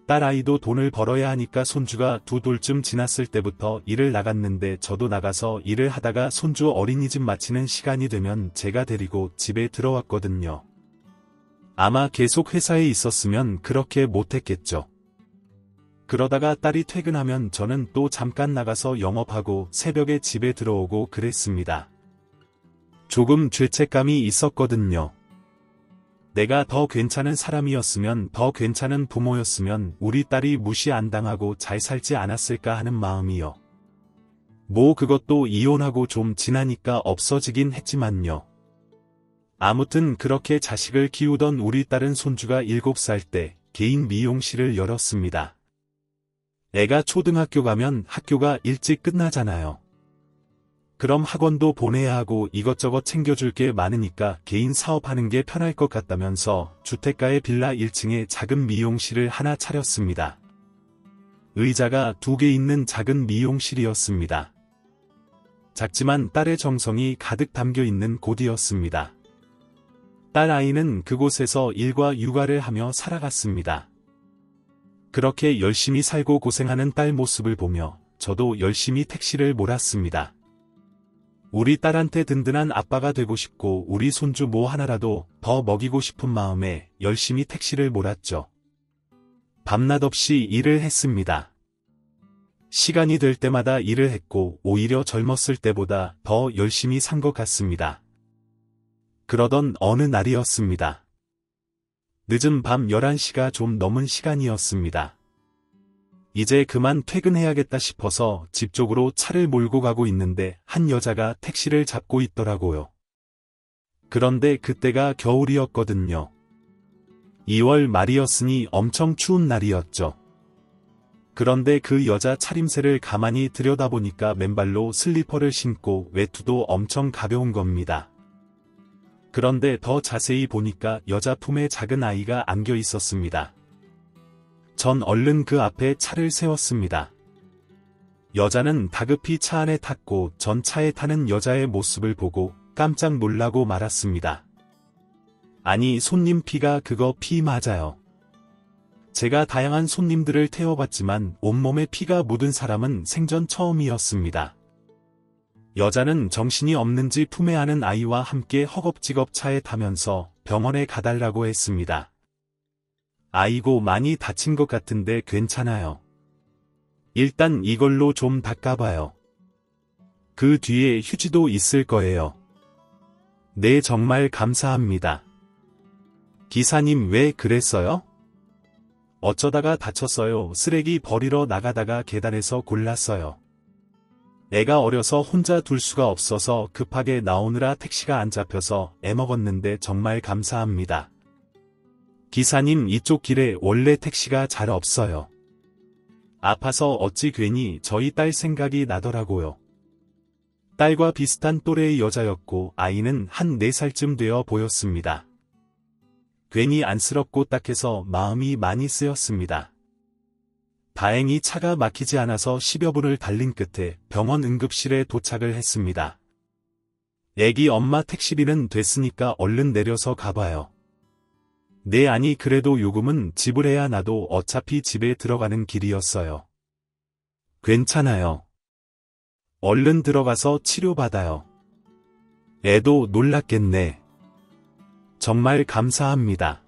Speaker 1: 딸 아이도 돈을 벌어야 하니까 손주가 2돌쯤 지났을 때부터 일을 나갔는데 저도 나가서 일을 하다가 손주 어린이집 마치는 시간이 되면 제가 데리고 집에 들어왔거든요. 아마 계속 회사에 있었으면 그렇게 못했겠죠. 그러다가 딸이 퇴근하면 저는 또 잠깐 나가서 영업하고 새벽에 집에 들어오고 그랬습니다. 조금 죄책감이 있었거든요. 내가 더 괜찮은 사람이었으면, 더 괜찮은 부모였으면 우리 딸이 무시 안 당하고 잘 살지 않았을까 하는 마음이요. 뭐 그것도 이혼하고 좀 지나니까 없어지긴 했지만요. 아무튼 그렇게 자식을 키우던 우리 딸은 손주가 7살 때 개인 미용실을 열었습니다. 애가 초등학교 가면 학교가 일찍 끝나잖아요. 그럼 학원도 보내야 하고 이것저것 챙겨줄 게 많으니까 개인 사업하는 게 편할 것 같다면서 주택가의 빌라 1층에 작은 미용실을 하나 차렸습니다. 의자가 2개 있는 작은 미용실이었습니다. 작지만 딸의 정성이 가득 담겨 있는 곳이었습니다. 딸 아이는 그곳에서 일과 육아를 하며 살아갔습니다. 그렇게 열심히 살고 고생하는 딸 모습을 보며 저도 열심히 택시를 몰았습니다. 우리 딸한테 든든한 아빠가 되고 싶고 우리 손주 뭐 하나라도 더 먹이고 싶은 마음에 열심히 택시를 몰았죠. 밤낮 없이 일을 했습니다. 시간이 될 때마다 일을 했고 오히려 젊었을 때보다 더 열심히 산 것 같습니다. 그러던 어느 날이었습니다. 늦은 밤 11시가 좀 넘은 시간이었습니다. 이제 그만 퇴근해야겠다 싶어서 집 쪽으로 차를 몰고 가고 있는데 한 여자가 택시를 잡고 있더라고요. 그런데 그때가 겨울이었거든요. 2월 말이었으니 엄청 추운 날이었죠. 그런데 그 여자 차림새를 가만히 들여다보니까 맨발로 슬리퍼를 신고 외투도 엄청 가벼운 겁니다. 그런데 더 자세히 보니까 여자 품에 작은 아이가 안겨 있었습니다. 전 얼른 그 앞에 차를 세웠습니다. 여자는 다급히 차 안에 탔고 전 차에 타는 여자의 모습을 보고 깜짝 놀라고 말았습니다. 아니, 손님 피가 그거 피 맞아요. 제가 다양한 손님들을 태워봤지만 온몸에 피가 묻은 사람은 생전 처음이었습니다. 여자는 정신이 없는지 품에 안은 아이와 함께 허겁지겁 차에 타면서 병원에 가달라고 했습니다. 아이고, 많이 다친 것 같은데 괜찮아요. 일단 이걸로 좀 닦아봐요. 그 뒤에 휴지도 있을 거예요. 네, 정말 감사합니다. 기사님 왜 그랬어요? 어쩌다가 다쳤어요. 쓰레기 버리러 나가다가 계단에서 골랐어요. 애가 어려서 혼자 둘 수가 없어서 급하게 나오느라 택시가 안 잡혀서 애먹었는데 정말 감사합니다. 기사님, 이쪽 길에 원래 택시가 잘 없어요. 아파서 어찌 괜히 저희 딸 생각이 나더라고요. 딸과 비슷한 또래의 여자였고 아이는 한 4살쯤 되어 보였습니다. 괜히 안쓰럽고 딱해서 마음이 많이 쓰였습니다. 다행히 차가 막히지 않아서 10여 분을 달린 끝에 병원 응급실에 도착을 했습니다. 애기 엄마 택시비는 됐으니까 얼른 내려서 가봐요. 네, 아니 그래도 요금은 지불해야 나도 어차피 집에 들어가는 길이었어요. 괜찮아요. 얼른 들어가서 치료받아요. 애도 놀랐겠네. 정말 감사합니다.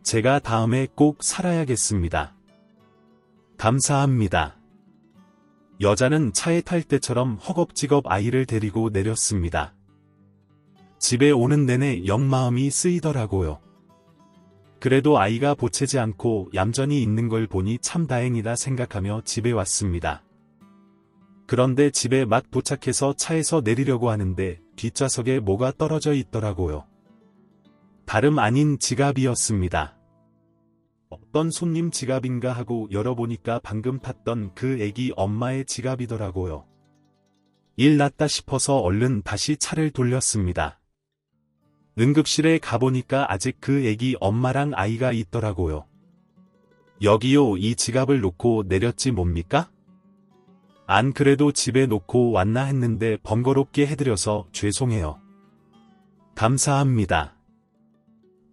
Speaker 1: 제가 다음에 꼭 살아야겠습니다. 감사합니다. 여자는 차에 탈 때처럼 허겁지겁 아이를 데리고 내렸습니다. 집에 오는 내내 영 마음이 쓰이더라고요. 그래도 아이가 보채지 않고 얌전히 있는 걸 보니 참 다행이다 생각하며 집에 왔습니다. 그런데 집에 막 도착해서 차에서 내리려고 하는데 뒷좌석에 뭐가 떨어져 있더라고요. 다름 아닌 지갑이었습니다. 어떤 손님 지갑인가 하고 열어보니까 방금 탔던 그 애기 엄마의 지갑이더라고요. 일 났다 싶어서 얼른 다시 차를 돌렸습니다. 응급실에 가보니까 아직 그 애기 엄마랑 아이가 있더라고요. 여기요, 이 지갑을 놓고 내렸지 뭡니까? 안 그래도 집에 놓고 왔나 했는데 번거롭게 해드려서 죄송해요. 감사합니다.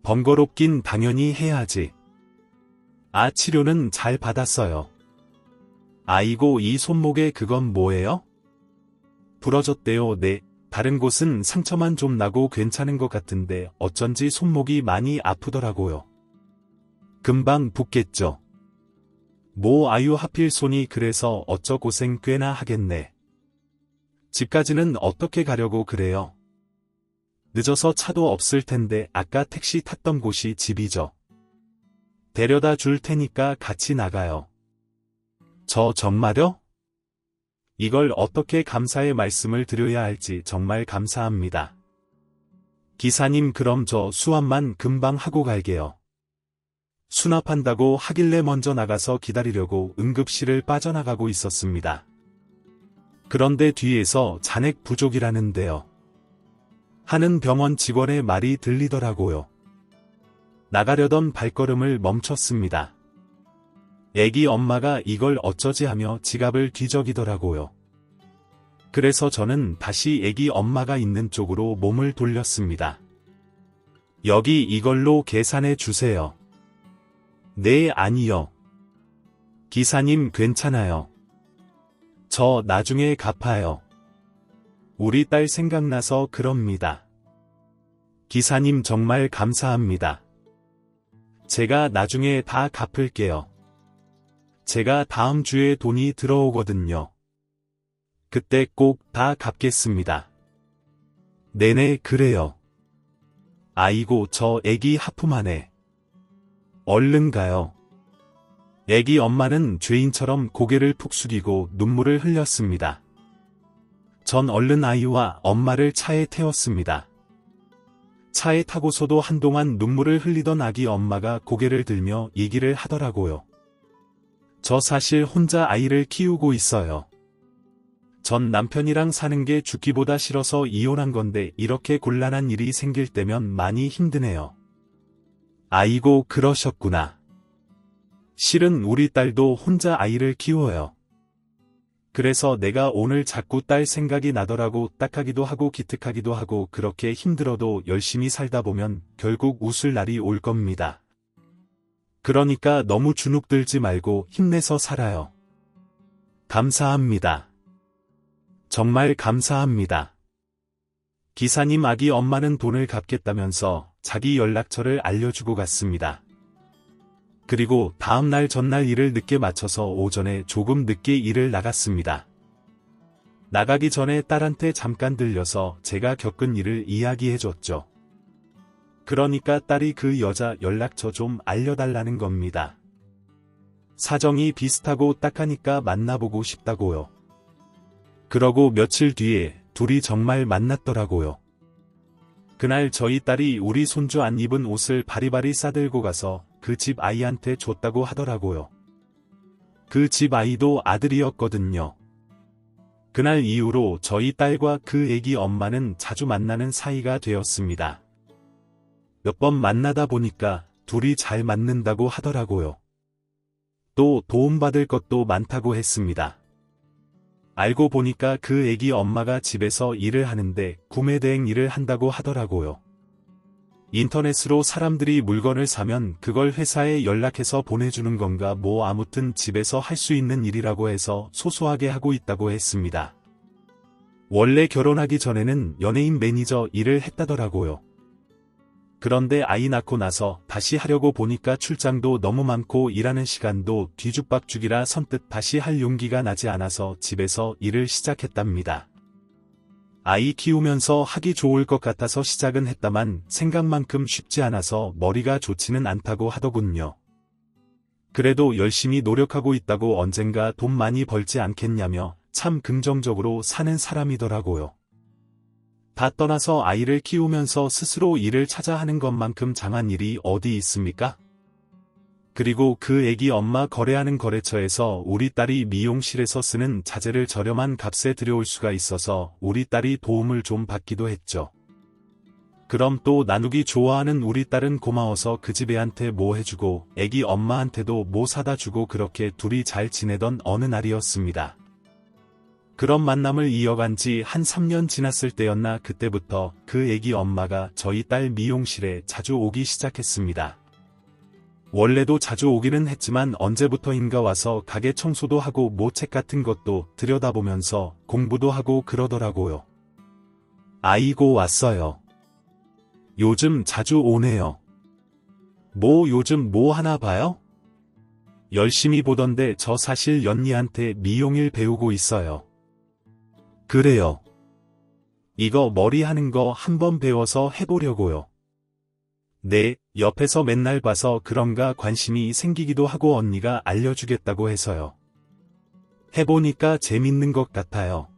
Speaker 1: 번거롭긴 당연히 해야지. 아, 치료는 잘 받았어요. 아이고, 이 손목에 그건 뭐예요? 부러졌대요. 네, 다른 곳은 상처만 좀 나고 괜찮은 것 같은데 어쩐지 손목이 많이 아프더라고요. 금방 붓겠죠. 뭐 아유, 하필 손이 그래서 어쩌 고생 꽤나 하겠네. 집까지는 어떻게 가려고 그래요? 늦어서 차도 없을 텐데 아까 택시 탔던 곳이 집이죠. 데려다 줄 테니까 같이 나가요. 저 정말요? 이걸 어떻게 감사의 말씀을 드려야 할지 정말 감사합니다. 기사님, 그럼 저 수압만 금방 하고 갈게요. 수납한다고 하길래 먼저 나가서 기다리려고 응급실을 빠져나가고 있었습니다. 그런데 뒤에서 잔액 부족이라는데요. 하는 병원 직원의 말이 들리더라고요. 나가려던 발걸음을 멈췄습니다. 애기 엄마가 이걸 어쩌지 하며 지갑을 뒤적이더라고요. 그래서 저는 다시 애기 엄마가 있는 쪽으로 몸을 돌렸습니다. 여기 이걸로 계산해 주세요. 네, 아니요. 기사님, 괜찮아요. 저 나중에 갚아요. 우리 딸 생각나서 그럽니다. 기사님, 정말 감사합니다. 제가 나중에 다 갚을게요. 제가 다음 주에 돈이 들어오거든요. 그때 꼭 다 갚겠습니다. 네네, 그래요. 아이고, 저 애기 하품하네. 얼른 가요. 애기 엄마는 죄인처럼 고개를 푹 숙이고 눈물을 흘렸습니다. 전 얼른 아이와 엄마를 차에 태웠습니다. 차에 타고서도 한동안 눈물을 흘리던 아기 엄마가 고개를 들며 얘기를 하더라고요. 저 사실 혼자 아이를 키우고 있어요. 전 남편이랑 사는 게 죽기보다 싫어서 이혼한 건데 이렇게 곤란한 일이 생길 때면 많이 힘드네요. 아이고, 그러셨구나. 실은 우리 딸도 혼자 아이를 키워요. 그래서 내가 오늘 자꾸 딸 생각이 나더라고. 딱하기도 하고 기특하기도 하고 그렇게 힘들어도 열심히 살다 보면 결국 웃을 날이 올 겁니다. 그러니까 너무 주눅들지 말고 힘내서 살아요. 감사합니다. 정말 감사합니다. 기사님, 아기 엄마는 돈을 갚겠다면서 자기 연락처를 알려주고 갔습니다. 그리고 다음날 전날 일을 늦게 마쳐서 오전에 조금 늦게 일을 나갔습니다. 나가기 전에 딸한테 잠깐 들려서 제가 겪은 일을 이야기해줬죠. 그러니까 딸이 그 여자 연락처 좀 알려달라는 겁니다. 사정이 비슷하고 딱하니까 만나보고 싶다고요. 그러고 며칠 뒤에 둘이 정말 만났더라고요. 그날 저희 딸이 우리 손주 안 입은 옷을 바리바리 싸들고 가서 그 집 아이한테 줬다고 하더라고요. 그 집 아이도 아들이었거든요. 그날 이후로 저희 딸과 그 애기 엄마는 자주 만나는 사이가 되었습니다. 몇 번 만나다 보니까 둘이 잘 맞는다고 하더라고요. 또 도움받을 것도 많다고 했습니다. 알고 보니까 그 애기 엄마가 집에서 일을 하는데 구매대행 일을 한다고 하더라고요. 인터넷으로 사람들이 물건을 사면 그걸 회사에 연락해서 보내주는 건가 뭐 아무튼 집에서 할 수 있는 일이라고 해서 소소하게 하고 있다고 했습니다. 원래 결혼하기 전에는 연예인 매니저 일을 했다더라고요. 그런데 아이 낳고 나서 다시 하려고 보니까 출장도 너무 많고 일하는 시간도 뒤죽박죽이라 선뜻 다시 할 용기가 나지 않아서 집에서 일을 시작했답니다. 아이 키우면서 하기 좋을 것 같아서 시작은 했다만 생각만큼 쉽지 않아서 머리가 좋지는 않다고 하더군요. 그래도 열심히 노력하고 있다고 언젠가 돈 많이 벌지 않겠냐며 참 긍정적으로 사는 사람이더라고요. 다 떠나서 아이를 키우면서 스스로 일을 찾아 하는 것만큼 장한 일이 어디 있습니까? 그리고 그 애기 엄마 거래하는 거래처에서 우리 딸이 미용실에서 쓰는 자재를 저렴한 값에 들여올 수가 있어서 우리 딸이 도움을 좀 받기도 했죠. 그럼 또 나누기 좋아하는 우리 딸은 고마워서 그 집 애한테 뭐 해주고 애기 엄마한테도 뭐 사다 주고 그렇게 둘이 잘 지내던 어느 날이었습니다. 그런 만남을 이어간 지 한 3년 지났을 때였나 그때부터 그 애기 엄마가 저희 딸 미용실에 자주 오기 시작했습니다. 원래도 자주 오기는 했지만 언제부터인가 와서 가게 청소도 하고 뭐 책 같은 것도 들여다보면서 공부도 하고 그러더라고요. 아이고 왔어요. 요즘 자주 오네요. 뭐 요즘 뭐 하나 봐요? 열심히 보던데 저 사실 연니한테 미용일 배우고 있어요. 그래요. 이거 머리 하는 거 한번 배워서 해보려고요. 네, 옆에서 맨날 봐서 그런가 관심이 생기기도 하고 언니가 알려주겠다고 해서요. 해보니까 재밌는 것 같아요.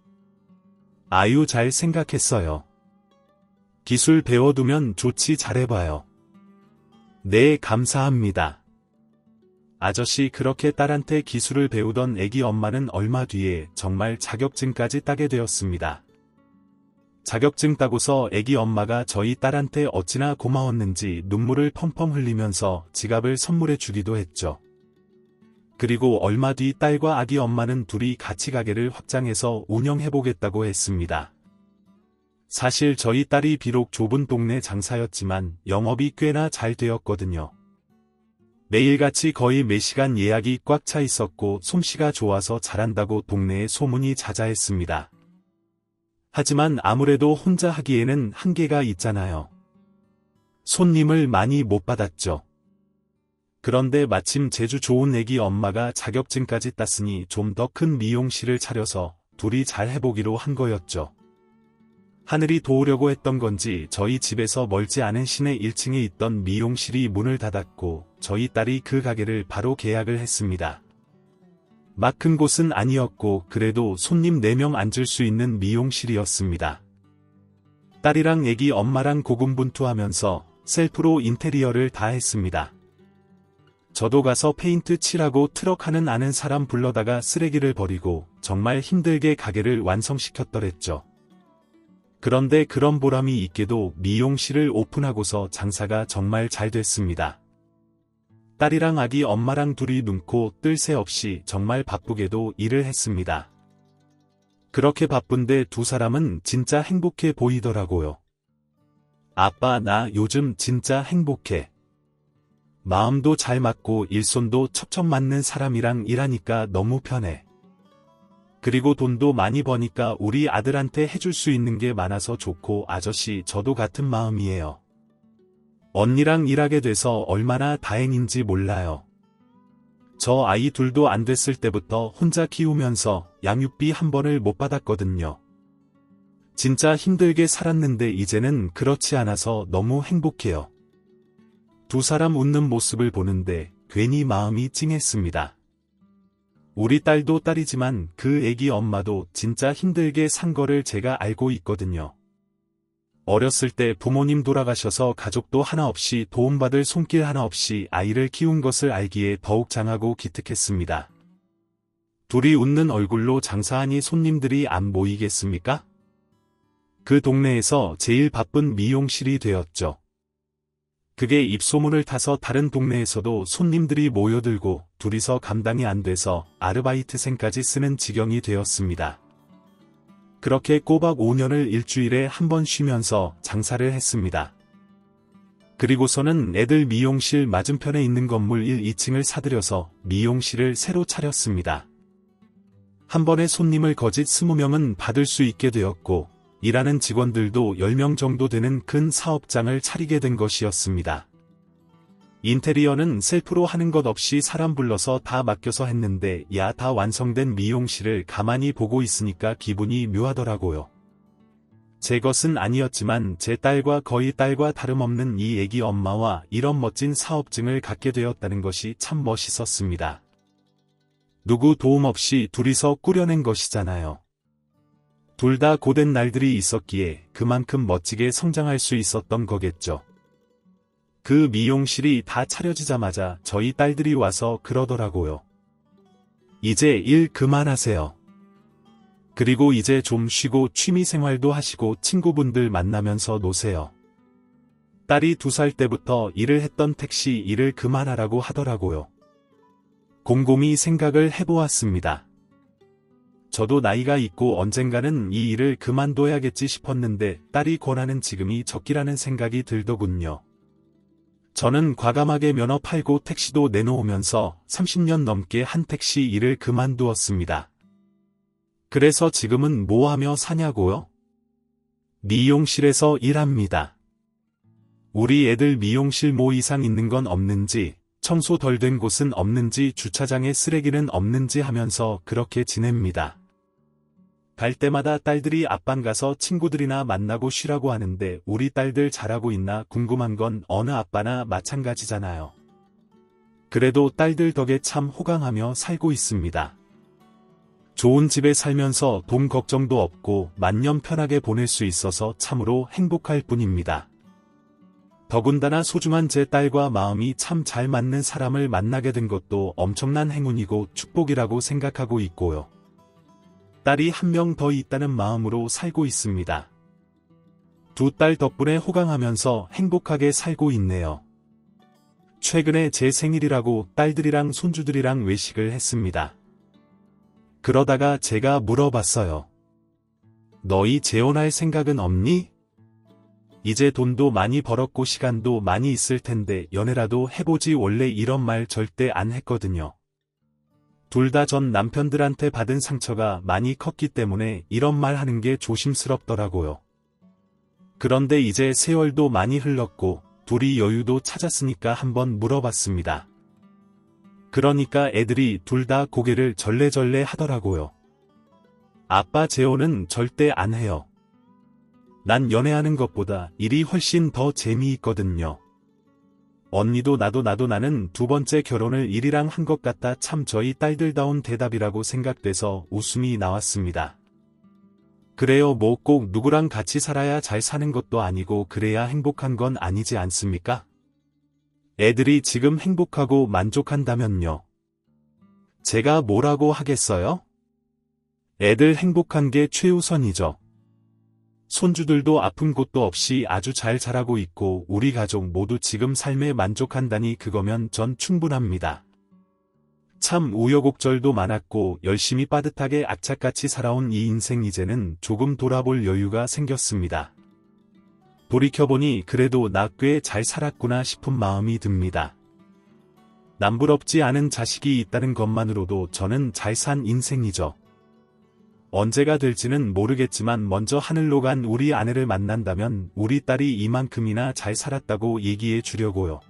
Speaker 1: 아유 잘 생각했어요. 기술 배워두면 좋지 잘해봐요. 네 감사합니다. 아저씨 그렇게 딸한테 기술을 배우던 애기 엄마는 얼마 뒤에 정말 자격증까지 따게 되었습니다. 자격증 따고서 애기 엄마가 저희 딸한테 어찌나 고마웠는지 눈물을 펑펑 흘리면서 지갑을 선물해 주기도 했죠. 그리고 얼마 뒤 딸과 아기 엄마는 둘이 같이 가게를 확장해서 운영해보겠다고 했습니다. 사실 저희 딸이 비록 좁은 동네 장사였지만 영업이 꽤나 잘 되었거든요. 매일같이 거의 매시간 예약이 꽉 차 있었고 솜씨가 좋아서 잘한다고 동네에 소문이 자자했습니다. 하지만 아무래도 혼자 하기에는 한계가 있잖아요. 손님을 많이 못 받았죠. 그런데 마침 재주 좋은 애기 엄마가 자격증까지 땄으니 좀 더 큰 미용실을 차려서 둘이 잘 해보기로 한 거였죠. 하늘이 도우려고 했던 건지 저희 집에서 멀지 않은 시내 1층에 있던 미용실이 문을 닫았고 저희 딸이 그 가게를 바로 계약을 했습니다. 막 큰 곳은 아니었고 그래도 손님 4명 앉을 수 있는 미용실이었습니다. 딸이랑 애기 엄마랑 고군분투하면서 셀프로 인테리어를 다 했습니다. 저도 가서 페인트 칠하고 트럭 하는 아는 사람 불러다가 쓰레기를 버리고 정말 힘들게 가게를 완성시켰더랬죠. 그런데 그런 보람이 있게도 미용실을 오픈하고서 장사가 정말 잘 됐습니다. 딸이랑 아기 엄마랑 둘이 눈코 뜰 새 없이 정말 바쁘게도 일을 했습니다. 그렇게 바쁜데 두 사람은 진짜 행복해 보이더라고요. 아빠 나 요즘 진짜 행복해. 마음도 잘 맞고 일손도 척척 맞는 사람이랑 일하니까 너무 편해. 그리고 돈도 많이 버니까 우리 아들한테 해줄 수 있는 게 많아서 좋고 아저씨 저도 같은 마음이에요. 언니랑 일하게 돼서 얼마나 다행인지 몰라요. 저 아이 둘도 안 됐을 때부터 혼자 키우면서 양육비 한 번을 못 받았거든요. 진짜 힘들게 살았는데 이제는 그렇지 않아서 너무 행복해요. 두 사람 웃는 모습을 보는데 괜히 마음이 찡했습니다. 우리 딸도 딸이지만 그 애기 엄마도 진짜 힘들게 산 거를 제가 알고 있거든요. 어렸을 때 부모님 돌아가셔서 가족도 하나 없이 도움받을 손길 하나 없이 아이를 키운 것을 알기에 더욱 장하고 기특했습니다. 둘이 웃는 얼굴로 장사하니 손님들이 안 모이겠습니까? 그 동네에서 제일 바쁜 미용실이 되었죠. 그게 입소문을 타서 다른 동네에서도 손님들이 모여들고 둘이서 감당이 안 돼서 아르바이트생까지 쓰는 지경이 되었습니다. 그렇게 꼬박 5년을 일주일에 한 번 쉬면서 장사를 했습니다. 그리고서는 애들 미용실 맞은편에 있는 건물 1, 2층을 사들여서 미용실을 새로 차렸습니다. 한 번에 손님을 거짓 20명은 받을 수 있게 되었고 일하는 직원들도 10명 정도 되는 큰 사업장을 차리게 된 것이었습니다. 인테리어는 셀프로 하는 것 없이 사람 불러서 다 맡겨서 했는데 다 완성된 미용실을 가만히 보고 있으니까 기분이 묘하더라고요. 제 것은 아니었지만 제 딸과 거의 딸과 다름없는 이 애기 엄마와 이런 멋진 사업증을 갖게 되었다는 것이 참 멋있었습니다. 누구 도움 없이 둘이서 꾸려낸 것이잖아요. 둘 다 고된 날들이 있었기에 그만큼 멋지게 성장할 수 있었던 거겠죠. 그 미용실이 다 차려지자마자 저희 딸들이 와서 그러더라고요. 이제 일 그만하세요. 그리고 이제 좀 쉬고 취미생활도 하시고 친구분들 만나면서 노세요. 딸이 2살 때부터 일을 했던 택시 일을 그만하라고 하더라고요. 곰곰이 생각을 해보았습니다. 저도 나이가 있고 언젠가는 이 일을 그만둬야겠지 싶었는데 딸이 권하는 지금이 적기라는 생각이 들더군요. 저는 과감하게 면허 팔고 택시도 내놓으면서 30년 넘게 한 택시 일을 그만두었습니다. 그래서 지금은 뭐 하며 사냐고요? 미용실에서 일합니다. 우리 애들 미용실 뭐 이상 있는 건 없는지, 청소 덜 된 곳은 없는지, 주차장에 쓰레기는 없는지 하면서 그렇게 지냅니다. 갈 때마다 딸들이 앞방 가서 친구들이나 만나고 쉬라고 하는데 우리 딸들 잘하고 있나 궁금한 건 어느 아빠나 마찬가지잖아요. 그래도 딸들 덕에 참 호강하며 살고 있습니다. 좋은 집에 살면서 돈 걱정도 없고 만년 편하게 보낼 수 있어서 참으로 행복할 뿐입니다. 더군다나 소중한 제 딸과 마음이 참 잘 맞는 사람을 만나게 된 것도 엄청난 행운이고 축복이라고 생각하고 있고요. 딸이 한 명 더 있다는 마음으로 살고 있습니다. 2딸 덕분에 호강하면서 행복하게 살고 있네요. 최근에 제 생일이라고 딸들이랑 손주들이랑 외식을 했습니다. 그러다가 제가 물어봤어요. 너희 재혼할 생각은 없니? 이제 돈도 많이 벌었고 시간도 많이 있을 텐데 연애라도 해보지. 원래 이런 말 절대 안 했거든요. 둘 다 전 남편들한테 받은 상처가 많이 컸기 때문에 이런 말 하는 게 조심스럽더라고요. 그런데 이제 세월도 많이 흘렀고 둘이 여유도 찾았으니까 한번 물어봤습니다. 그러니까 애들이 둘 다 고개를 절레절레 하더라고요. 아빠 재혼은 절대 안 해요. 난 연애하는 것보다 일이 훨씬 더 재미있거든요. 언니도 나도 나는 2번째 결혼을 일이랑 한 것 같다. 참 저희 딸들다운 대답이라고 생각돼서 웃음이 나왔습니다. 그래요, 뭐 꼭 누구랑 같이 살아야 잘 사는 것도 아니고 그래야 행복한 건 아니지 않습니까? 애들이 지금 행복하고 만족한다면요. 제가 뭐라고 하겠어요? 애들 행복한 게 최우선이죠. 손주들도 아픈 곳도 없이 아주 잘 자라고 있고 우리 가족 모두 지금 삶에 만족한다니 그거면 전 충분합니다. 참 우여곡절도 많았고 열심히 빠듯하게 악착같이 살아온 이 인생 이제는 조금 돌아볼 여유가 생겼습니다. 돌이켜보니 그래도 나 꽤 잘 살았구나 싶은 마음이 듭니다. 남부럽지 않은 자식이 있다는 것만으로도 저는 잘 산 인생이죠. 언제가 될지는 모르겠지만 먼저 하늘로 간 우리 아내를 만난다면 우리 딸이 이만큼이나 잘 살았다고 얘기해 주려고요.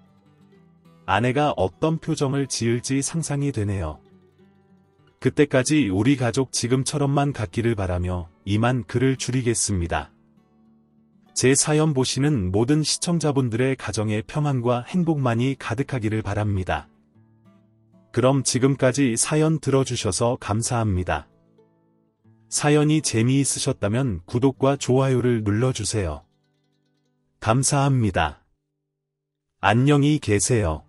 Speaker 1: 아내가 어떤 표정을 지을지 상상이 되네요. 그때까지 우리 가족 지금처럼만 갖기를 바라며 이만 글을 줄이겠습니다. 제 사연 보시는 모든 시청자분들의 가정에 평안과 행복만이 가득하기를 바랍니다. 그럼 지금까지 사연 들어주셔서 감사합니다. 사연이 재미있으셨다면 구독과 좋아요를 눌러주세요. 감사합니다. 안녕히 계세요.